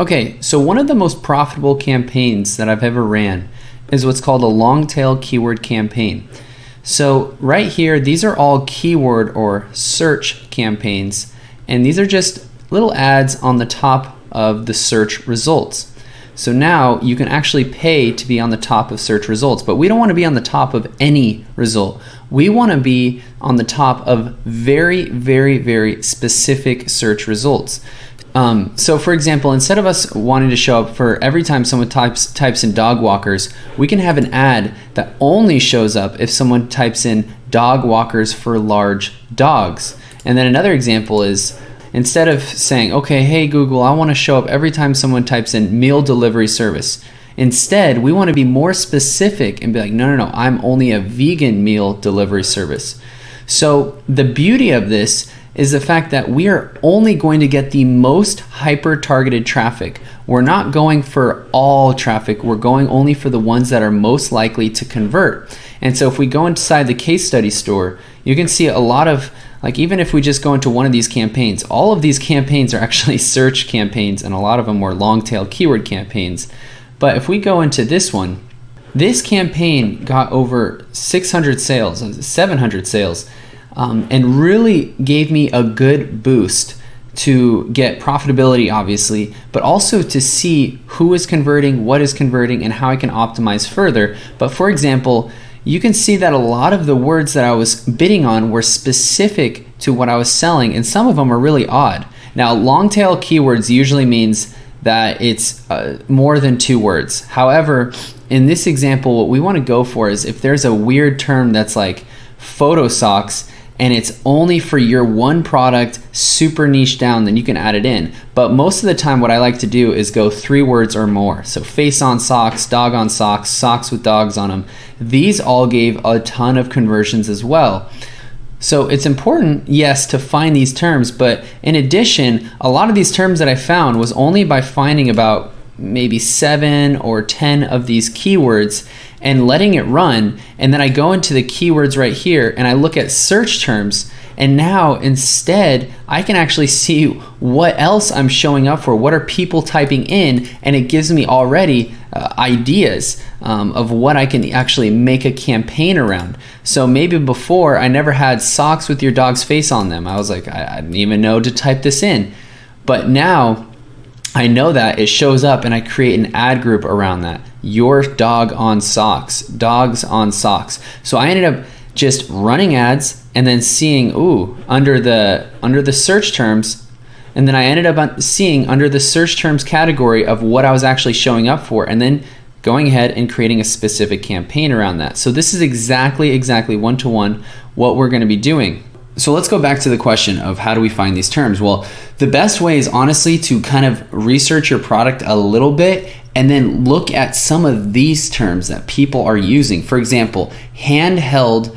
Okay, so one of the most profitable campaigns that I've ever ran is what's called a long tail keyword campaign. So right here, these are all keyword or search campaigns, and these are just little ads on the top of the search results. So now you can actually pay to be on the top of search results, but we don't want to be on the top of any result. We want to be on the top of very, very, very specific search results. So for example, instead of us wanting to show up for every time someone types in dog walkers, we can have an ad that only shows up if someone types in dog walkers for large dogs. And then another example is, instead of saying, okay, hey Google, I want to show up every time someone types in meal delivery service. Instead, we want to be more specific and be like, no, I'm only a vegan meal delivery service. So the beauty of this is the fact that we are only going to get the most hyper-targeted traffic. We're not going for all traffic. We're going only for the ones that are most likely to convert. And so if we go inside the case study store, you can see a lot of, like, even if we just go into one of these campaigns, all of these campaigns are actually search campaigns, and a lot of them were long-tail keyword campaigns. But if we go into this one, this campaign got over 600 sales, 700 sales, and really gave me a good boost to get profitability, obviously, but also to see who is converting, what is converting, and how I can optimize further. But for example, you can see that a lot of the words that I was bidding on were specific to what I was selling, and some of them are really odd. Now, long tail keywords usually means that it's more than 2 words. However, in this example, what we want to go for is if there's a weird term that's like photo socks, and it's only for your one product, super niche down, then you can add it in. But most of the time what I like to do is go 3 words or more. So face on socks, dog on socks, socks with dogs on them. These all gave a ton of conversions as well. So it's important, yes, to find these terms, but in addition, a lot of these terms that I found was only by finding about maybe 7 or 10 of these keywords and letting it run, and then I go into the keywords right here and I look at search terms, and now instead I can actually see what else I'm showing up for, what are people typing in, and it gives me already ideas of what I can actually make a campaign around. So maybe before I never had socks with your dog's face on them. I was like, I didn't even know to type this in, but now I know that it shows up and I create an ad group around that. Your dog on socks, dogs on socks. So I ended up just running ads and then seeing, under the search terms, and then I ended up seeing under the search terms category of what I was actually showing up for, and then going ahead and creating a specific campaign around that. So this is exactly one-to-one what we're going to be doing. So let's go back to the question of how do we find these terms? Well, the best way is honestly to kind of research your product a little bit and then look at some of these terms that people are using. For example, handheld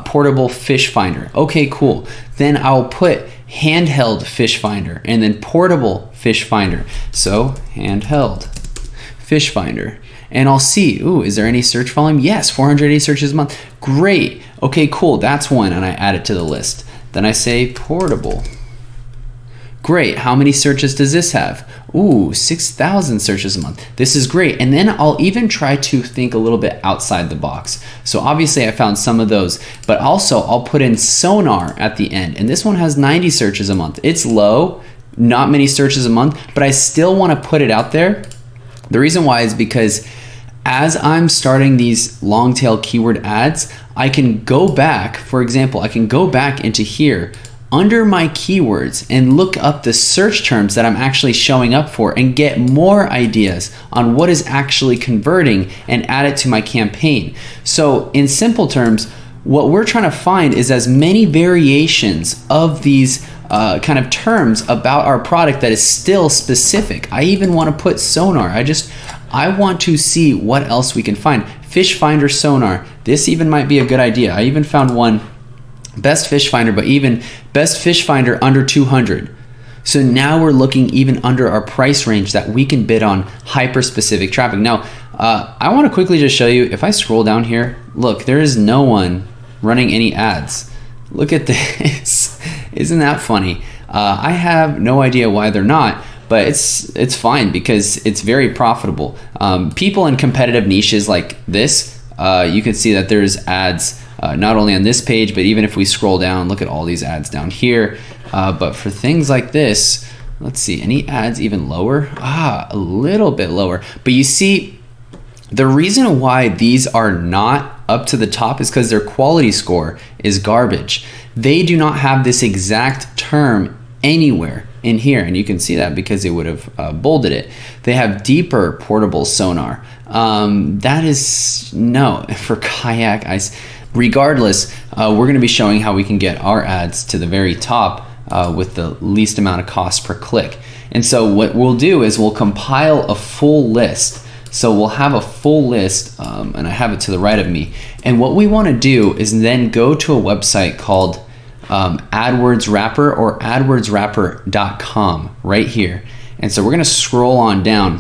portable fish finder. Okay, cool. Then I'll put handheld fish finder and then portable fish finder. So handheld fish finder. And I'll see, is there any search volume? Yes, 480 searches a month. Great. Okay, cool. That's one. And I add it to the list. Then I say portable. Great. How many searches does this have? 6,000 searches a month. This is great. And then I'll even try to think a little bit outside the box. So obviously I found some of those, but also I'll put in sonar at the end. And this one has 90 searches a month. It's low, not many searches a month, but I still want to put it out there. The reason why is because as I'm starting these long tail keyword ads, I can go back, for example, I can go back into here under my keywords and look up the search terms that I'm actually showing up for and get more ideas on what is actually converting and add it to my campaign. So in simple terms, what we're trying to find is as many variations of these kind of terms about our product that is still specific. I even want to put sonar. I want to see what else we can find. Fish finder sonar. This even might be a good idea. I even found one, best fish finder, but even best fish finder under 200. So now we're looking even under our price range that we can bid on hyper specific traffic. Now, I want to quickly just show you, if I scroll down here, look, there is no one running any ads. Look at this. Isn't that funny? I have no idea why they're not, but it's fine because it's very profitable. People in competitive niches like this, you can see that there's ads not only on this page, but even if we scroll down, look at all these ads down here. But for things like this, let's see, any ads even lower? A little bit lower. But you see, the reason why these are not up to the top is because their quality score is garbage. They do not have this exact term anywhere in here, and you can see that because they would have bolded it. They have deeper portable sonar. That is no for kayak ice. Regardless, we're going to be showing how we can get our ads to the very top with the least amount of cost per click. And so what we'll do is we'll compile a full list. So we'll have a full list, and I have it to the right of me. And what we want to do is then go to a website called AdWords Wrapper, or AdWordsWrapper.com right here. And so we're going to scroll on down,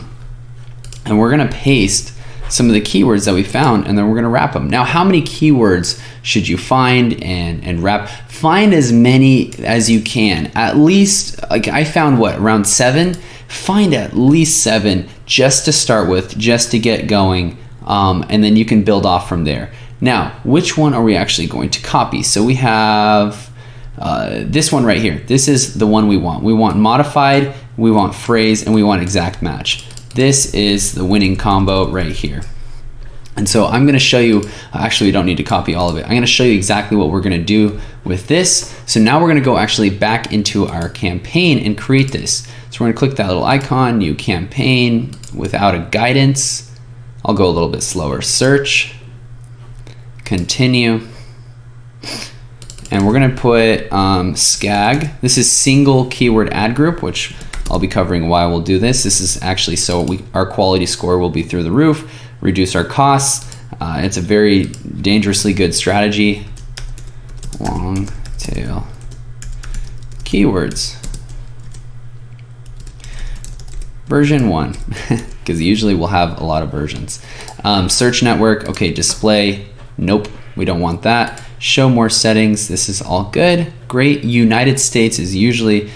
and we're going to paste some of the keywords that we found, and then we're going to wrap them. Now, how many keywords should you find and wrap? Find as many as you can. At least, like I found around 7. Find at least 7 just to start with, just to get going, and then you can build off from there. Now, which one are we actually going to copy? So we have this one right here. This is the one we want. We want modified, we want phrase, and we want exact match. This is the winning combo right here. And so I'm going to show you, actually we don't need to copy all of it. I'm going to show you exactly what we're going to do with this. So now we're going to go actually back into our campaign and create this. So we're going to click that little icon, new campaign, without a guidance. I'll go a little bit slower. Search, continue. And we're going to put SCAG. This is single keyword ad group, which I'll be covering why we'll do this. This is actually so our quality score will be through the roof, reduce our costs. It's a very dangerously good strategy. Long tail keywords. Version 1, because usually we'll have a lot of versions. Search network, okay, display, nope, we don't want that. Show more settings, this is all good. Great, United States is usually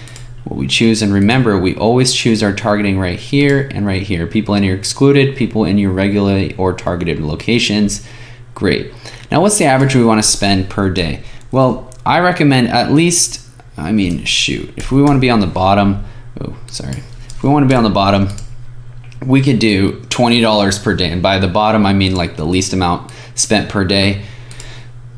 what we choose, and remember, we always choose our targeting right here and right here. People in your excluded, people in your regularly or targeted locations. Great. Now, what's the average we want to spend per day? Well, I recommend at least, if we want to be on the bottom, if we want to be on the bottom, we could do $20 per day. And by the bottom, I mean like the least amount spent per day.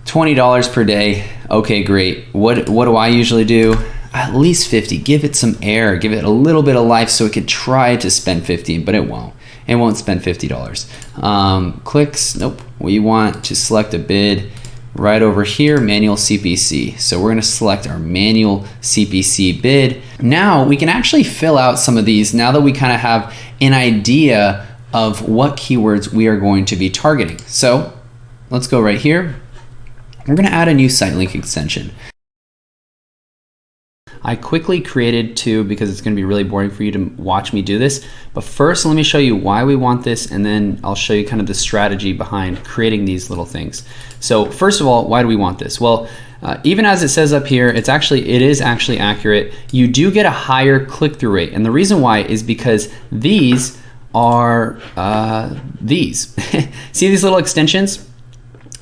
$20 per day. Okay, great. What do I usually do? At least 50. Give it some air. Give it a little bit of life so it could try to spend 50, but it won't. It won't spend $50. Clicks. Nope. We want to select a bid right over here, manual CPC. So we're going to select our manual CPC bid. Now we can actually fill out some of these now that we kind of have an idea of what keywords we are going to be targeting. So let's go right here. We're going to add a new site link extension. I quickly created 2 because it's going to be really boring for you to watch me do this. But first, let me show you why we want this, and then I'll show you kind of the strategy behind creating these little things. So first of all, why do we want this? Well, even as it says up here, it is actually accurate. You do get a higher click-through rate, and the reason why is because these are these. See these little extensions?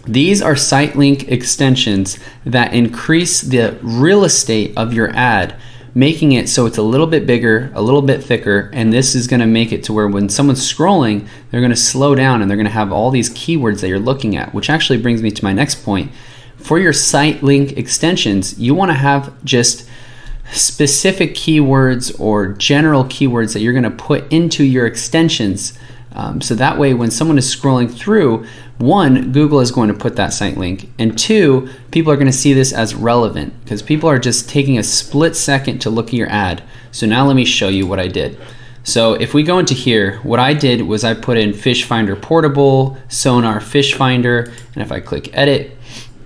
These are site link extensions that increase the real estate of your ad, making it so it's a little bit bigger, a little bit thicker, and this is going to make it to where when someone's scrolling, they're going to slow down and they're going to have all these keywords that you're looking at, which actually brings me to my next point. For your site link extensions, you want to have just specific keywords or general keywords that you're going to put into your extensions. So that way when someone is scrolling through, 1, Google is going to put that site link, and 2, people are going to see this as relevant because people are just taking a split second to look at your ad. So now let me show you what I did. So if we go into here, what I did was I put in Fish Finder Portable, Sonar Fish Finder, and if I click edit,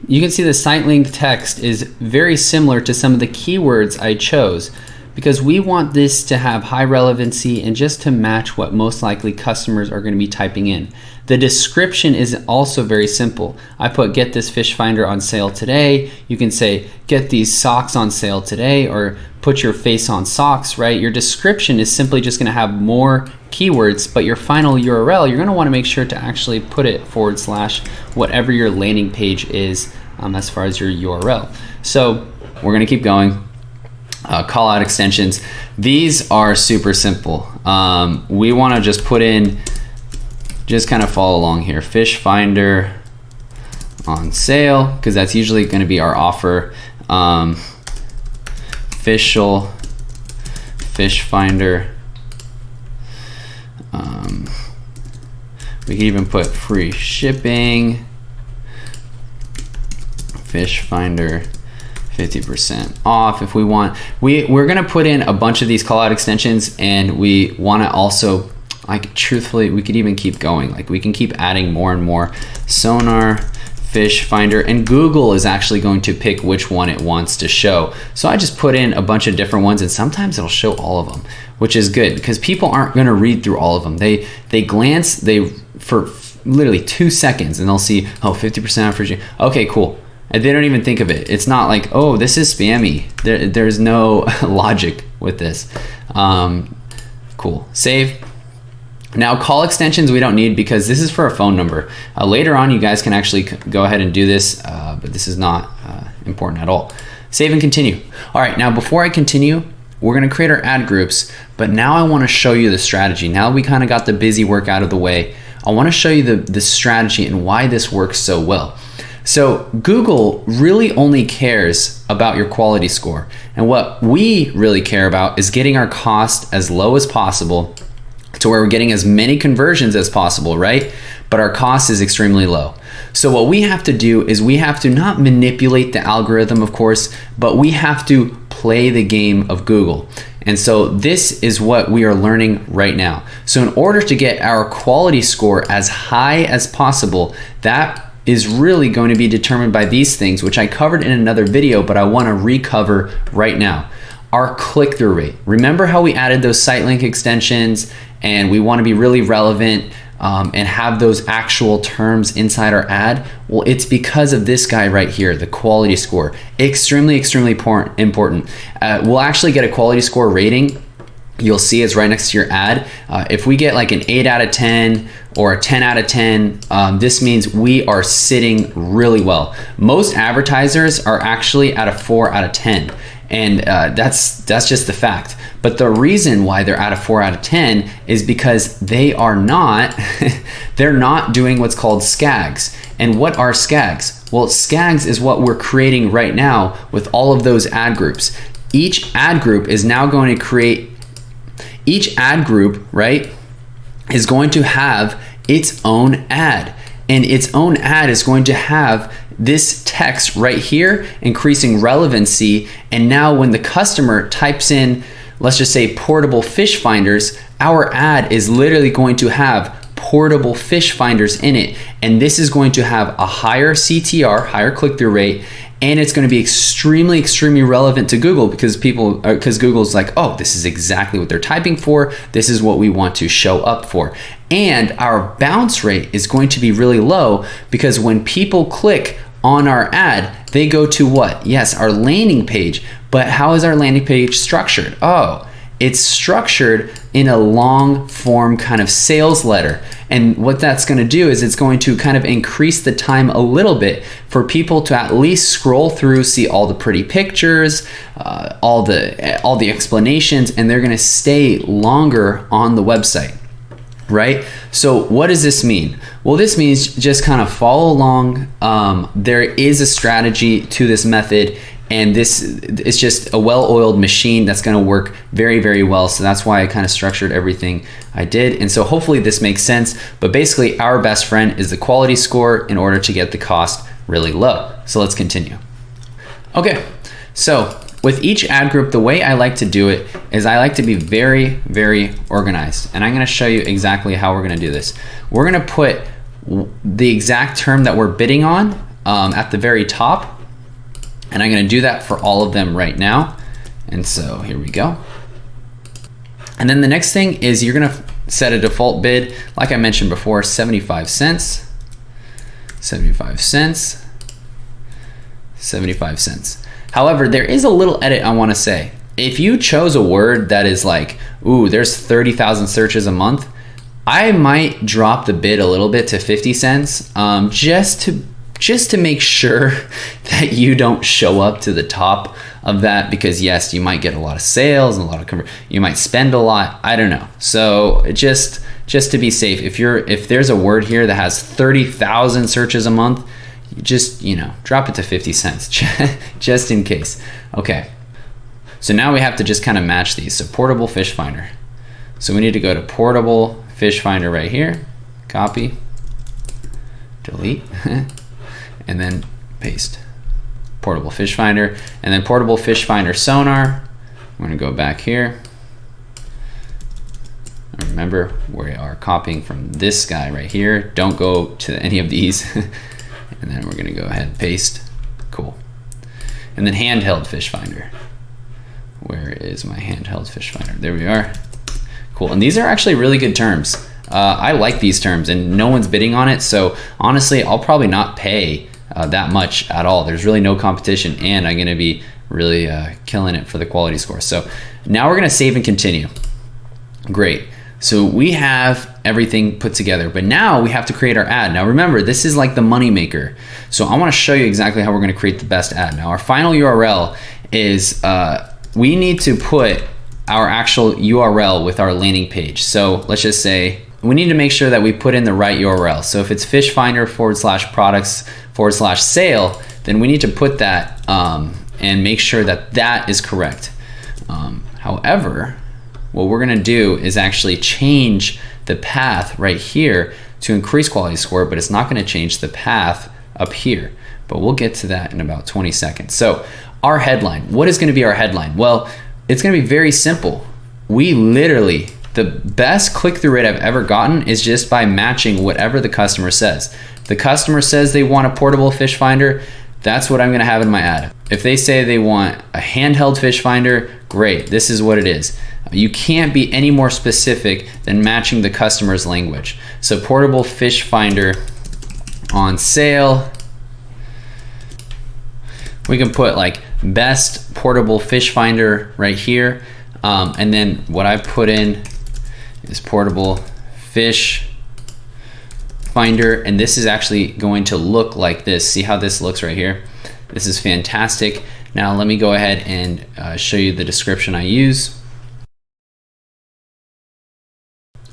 you can see the site link text is very similar to some of the keywords I chose. because we want this to have high relevancy and just to match what most likely customers are going to be typing in. The description is also very simple. I put get this fish finder on sale today. You can say get these socks on sale today, or put your face on socks, right? Your description is simply just going to have more keywords, but your final URL, you're going to want to make sure to actually put it / whatever your landing page is as far as your URL. So we're going to keep going. Call out extensions. These are super simple. We want to just put in, just kind of follow along here, fish finder on sale, because that's usually going to be our offer. Official fish finder. We can even put free shipping, fish finder 50% off if we want. We're gonna put in a bunch of these call out extensions, and we wanna also, like, truthfully, we could even keep going. Like, we can keep adding more and more. Sonar, fish finder, and Google is actually going to pick which one it wants to show. So I just put in a bunch of different ones, and sometimes it'll show all of them, which is good because people aren't gonna read through all of them. They glance, for literally 2 seconds, and they'll see, oh, 50% off for you. Okay, cool. And they don't even think of it. It's not like, oh, this is spammy. There's no logic with this. Cool, save. Now call extensions we don't need because this is for a phone number. Later on you guys can actually go ahead and do this, but this is not important at all. Save and continue. All right, now before I continue, we're gonna create our ad groups, but now I wanna show you the strategy. Now we kinda got the busy work out of the way. I wanna show you the strategy and why this works so well. So Google really only cares about your quality score. And what we really care about is getting our cost as low as possible to where we're getting as many conversions as possible, right? But our cost is extremely low. So what we have to do is we have to not manipulate the algorithm, of course, but we have to play the game of Google. And so this is what we are learning right now. So in order to get our quality score as high as possible, that is really going to be determined by these things, which I covered in another video, but I want to recover right now. Our click-through rate. Remember how we added those site link extensions, and we want to be really relevant and have those actual terms inside our ad? Well, it's because of this guy right here, the quality score. Extremely, extremely important. We'll actually get a quality score rating. You'll see it's right next to your ad. If we get like an 8 out of 10 or a 10 out of 10, this means we are sitting really well. Most advertisers are actually at a 4 out of 10. And that's just the fact. But the reason why they're at a 4 out of 10 is because they are not, they're not doing what's called SCAGs. And what are SCAGs? Well, SCAGs is what we're creating right now with all of those ad groups. Each ad group is now going to create, each ad group, right, is going to have its own ad. And its own ad is going to have this text right here, increasing relevancy. And now when the customer types in, let's just say portable fish finders, our ad is literally going to have portable fish finders in it. And this is going to have a higher CTR, higher click-through rate, and it's going to be extremely, extremely relevant to Google because Google's like, oh, this is exactly what they're typing for. This is what we want to show up for. And our bounce rate is going to be really low because when people click on our ad, they go to what? Yes, our landing page. But how is our landing page structured? Oh, it's structured in a long form kind of sales letter. And what that's going to do is it's going to kind of increase the time a little bit for people to at least scroll through, see all the pretty pictures, all the explanations, and they're going to stay longer on the website. Right? So what does this mean? Well, this means just kind of follow along. There is a strategy to this method, and this is just a well-oiled machine that's going to work very, very well. So that's why I kind of structured everything I did. And so hopefully this makes sense. But basically our best friend is the quality score in order to get the cost really low. So let's continue. Okay, so with each ad group, the way I like to do it is I like to be very, very organized. And I'm gonna show you exactly how we're gonna do this. We're gonna put the exact term that we're bidding on at the very top. And I'm gonna do that for all of them right now. And so here we go. And then the next thing is you're gonna set a default bid, like I mentioned before, 75 cents, 75 cents, 75 cents. However, there is a little edit I wanna say. If you chose a word that is like, ooh, there's 30,000 searches a month, I might drop the bid a little bit to 50 cents, just to make sure that you don't show up to the top of that, because yes, you might get a lot of sales and a lot of you might spend a lot, I don't know. So just to be safe, if there's a word here that has 30,000 searches a month, just, you know, drop it to 50 cents just in case. Okay. So now we have to just kind of match these. So portable fish finder. So we need to go to portable fish finder right here, copy, delete, and then paste. Portable fish finder, and then portable fish finder sonar. I'm gonna go back here. And remember, we are copying from this guy right here. Don't go to any of these. And then we're gonna go ahead and paste. Cool. And then handheld fish finder. Where is my handheld fish finder? There we are. Cool, and these are actually really good terms. I like these terms, and no one's bidding on it, so honestly, I'll probably not pay that much at all. There's really no competition, and I'm gonna be really killing it for the quality score. So now we're gonna save and continue. Great, so we have everything put together, but now we have to create our ad. Now remember, this is like the money maker. So I wanna show you exactly how we're gonna create the best ad. Now our final URL is, we need to put our actual URL with our landing page. So let's just say, we need to make sure that we put in the right URL. So if it's fishfinder/products/sale, then we need to put that and make sure that that is correct. However, what we're gonna do is actually change the path right here to increase quality score, but it's not gonna change the path up here. But we'll get to that in about 20 seconds. So our headline, what is gonna be our headline? Well, it's gonna be very simple. We literally, the best click-through rate I've ever gotten is just by matching whatever the customer says. The customer says they want a portable fish finder, that's what I'm gonna have in my ad. If they say they want a handheld fish finder, great, this is what it is. You can't be any more specific than matching the customer's language. So portable fish finder on sale. We can put like best portable fish finder right here. And then what I put in is portable fish finder. And this is actually going to look like this. See how this looks right here? This is fantastic. Now let me go ahead and show you the description I use.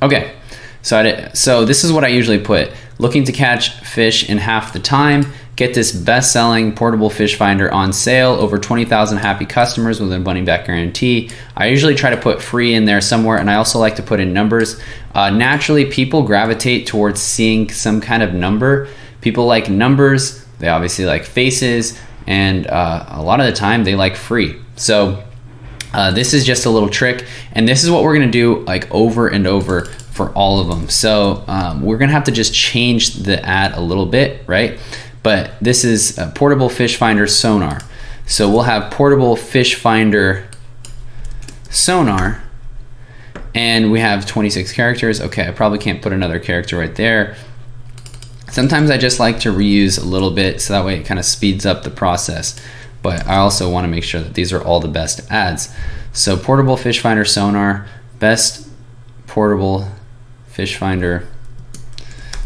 Okay, so this is what I usually put. Looking to catch fish in half the time. Get this best-selling portable fish finder on sale. Over 20,000 happy customers with a money-back guarantee. I usually try to put free in there somewhere, and I also like to put in numbers. Naturally, people gravitate towards seeing some kind of number. People like numbers. They obviously like faces, and a lot of the time they like free. So this is just a little trick, and this is what we're gonna do like over and over for all of them. So we're gonna have to just change the ad a little bit, right? But this is a portable fish finder sonar. So we'll have portable fish finder sonar, and we have 26 characters. Okay, I probably can't put another character right there. Sometimes I just like to reuse a little bit so that way it kind of speeds up the process. But I also want to make sure that these are all the best ads. So portable fish finder sonar, best portable fish finder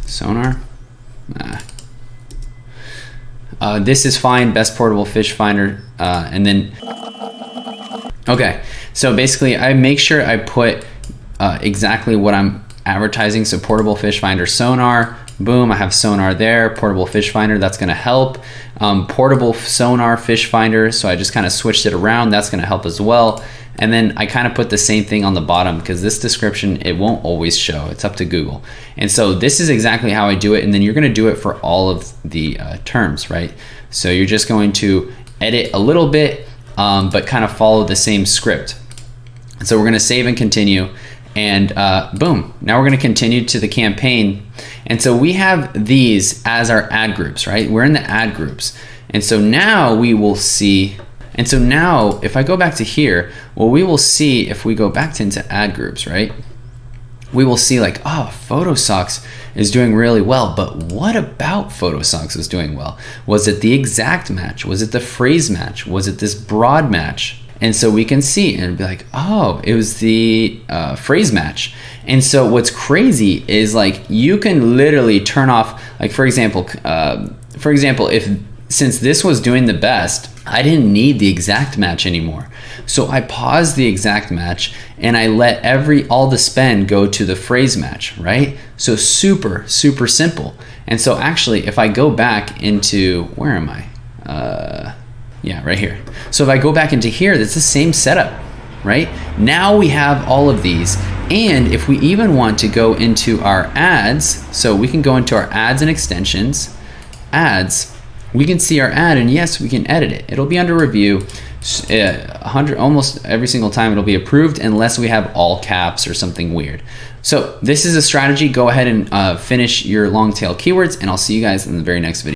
sonar. This is fine, best portable fish finder, and then, okay. So basically I make sure I put exactly what I'm advertising. So portable fish finder sonar, boom, I have sonar there, portable fish finder, that's gonna help. Portable sonar fish finder, so I just kind of switched it around, that's gonna help as well. And then I kind of put the same thing on the bottom because this description, it won't always show, it's up to Google. And so this is exactly how I do it, and then you're gonna do it for all of the terms, right? So you're just going to edit a little bit, but kind of follow the same script. And so we're gonna save and continue. And boom, now we're gonna continue to the campaign. And so we have these as our ad groups, right? We're in the ad groups. And so now we will see And so now if I go back to here, well, we will see if we go back into ad groups, right? We will see like, oh, PhotoSocks is doing really well, but what about PhotoSocks is doing well? Was it the exact match? Was it the phrase match? Was it this broad match? And so we can see and be like, oh, it was the phrase match. And so what's crazy is like you can literally turn off, like for example, if since this was doing the best, I didn't need the exact match anymore. So I paused the exact match and I let all the spend go to the phrase match, right? So super, super simple. And so actually, if I go back into, where am I? Yeah, right here. So if I go back into here, that's the same setup, right? Now we have all of these. And if we even want to go into our ads, so we can go into our ads and extensions, ads, we can see our ad, and yes, we can edit it. It'll be under review. Almost every single time it'll be approved unless we have all caps or something weird. So this is a strategy. Go ahead and finish your long tail keywords, and I'll see you guys in the very next video.